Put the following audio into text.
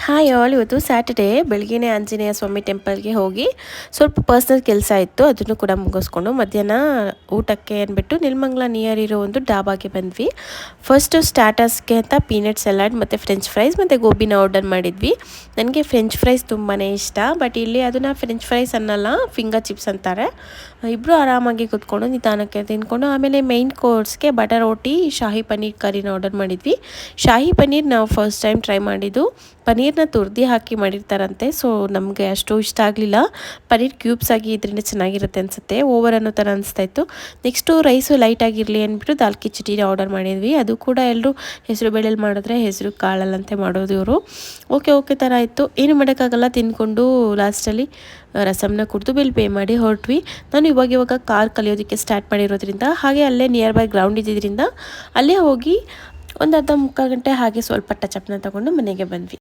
Hi all, ಇವತ್ತು Saturday ಬೆಳಗ್ಗೆನೇ ಆಂಜನೇಯ ಸ್ವಾಮಿ ಟೆಂಪಲ್ಗೆ ಹೋಗಿ ಸ್ವಲ್ಪ ಪರ್ಸ್ನಲ್ ಕೆಲಸ ಇತ್ತು, ಅದನ್ನು ಕೂಡ ಮುಗಿಸ್ಕೊಂಡು ಮಧ್ಯಾಹ್ನ ಊಟಕ್ಕೆ ಅಂದ್ಬಿಟ್ಟು ನೆಲಮಂಗಲ ನಿಯರ್ ಇರೋ ಒಂದು ಡಾಬಾಗೆ ಬಂದ್ವಿ. ಫಸ್ಟು ಸ್ಟಾರ್ಟರ್ಸ್ಗೆ ಅಂತ ಪೀನಟ್ ಸಲಾಡ್ ಮತ್ತು ಫ್ರೆಂಚ್ ಫ್ರೈಸ್ ಮತ್ತು ಗೋಬಿನ ಆರ್ಡರ್ ಮಾಡಿದ್ವಿ. ನನಗೆ ಫ್ರೆಂಚ್ ಫ್ರೈಸ್ ತುಂಬಾ ಇಷ್ಟ, ಬಟ್ ಇಲ್ಲಿ ಅದನ್ನು ಫ್ರೆಂಚ್ ಫ್ರೈಸ್ ಅನ್ನಲ್ಲ, ಫಿಂಗರ್ ಚಿಪ್ಸ್ ಅಂತಾರೆ. ಇಬ್ಬರು ಆರಾಮಾಗಿ ಕೂತ್ಕೊಂಡು ನಿಧಾನಕ್ಕೆ ತಿಂದ್ಕೊಂಡು ಆಮೇಲೆ ಮೈನ್ ಕೋರ್ಸ್ಗೆ ಬಟರ್ ರೋಟಿ, ಶಾಹಿ ಪನ್ನೀರ್ ಕರಿನ ಆರ್ಡರ್ ಮಾಡಿದ್ವಿ. ಶಾಹಿ ಪನ್ನೀರ್ ನಾವು ಫಸ್ಟ್ ಟೈಮ್ ಟ್ರೈ ಮಾಡಿದ್ದು. ಪನ್ನೀರ್ನ ತುರ್ದಿ ಹಾಕಿ ಮಾಡಿರ್ತಾರಂತೆ, ಸೊ ನಮಗೆ ಅಷ್ಟು ಇಷ್ಟ ಆಗಲಿಲ್ಲ. ಪನ್ನೀರ್ ಕ್ಯೂಬ್ಸ್ ಆಗಿ ಇದರಿಂದ ಚೆನ್ನಾಗಿರುತ್ತೆ ಅನಿಸುತ್ತೆ, ಓವರ್ ಅನ್ನೋ ಥರ ಅನಿಸ್ತಾ ಇತ್ತು. ನೆಕ್ಸ್ಟು ರೈಸು ಲೈಟಾಗಿರಲಿ ಅಂದ್ಬಿಟ್ಟು ದಾಲ್ ಕಿಚಡಿನ ಆರ್ಡರ್ ಮಾಡಿದ್ವಿ. ಅದು ಕೂಡ ಎಲ್ಲರೂ ಹೆಸರು ಬೇಳೆಲಿ ಮಾಡಿದ್ರೆ ಹೆಸರು ಕಾಳಲ್ಲಂತೆ ಮಾಡೋದು ಇವರು. ಓಕೆ ಥರ ಇತ್ತು, ಏನು ಮಾಡೋಕ್ಕಾಗಲ್ಲ. ತಿಂದ್ಕೊಂಡು ಲಾಸ್ಟಲ್ಲಿ ರಸಮ್ನ ಕುಡಿದು ಬಿಲ್ ಪೇ ಮಾಡಿ ಹೊರಟ್ವಿ. ನಾನು ಇವಾಗ ಕಾರ್ ಕಲಿಯೋದಕ್ಕೆ ಸ್ಟಾರ್ಟ್ ಮಾಡಿರೋದ್ರಿಂದ, ಹಾಗೆ ಅಲ್ಲೇ ನಿಯರ್ ಬೈ ಗ್ರೌಂಡ್ ಇದ್ದಿದ್ದರಿಂದ ಅಲ್ಲೇ ಹೋಗಿ ಒಂದು ಅರ್ಧ ಮುಕ್ಕಾಲು ಗಂಟೆ ಹಾಗೆ ಸ್ವಲ್ಪ ಟಚಪ್ನ ತೊಗೊಂಡು ಮನೆಗೆ ಬಂದ್ವಿ.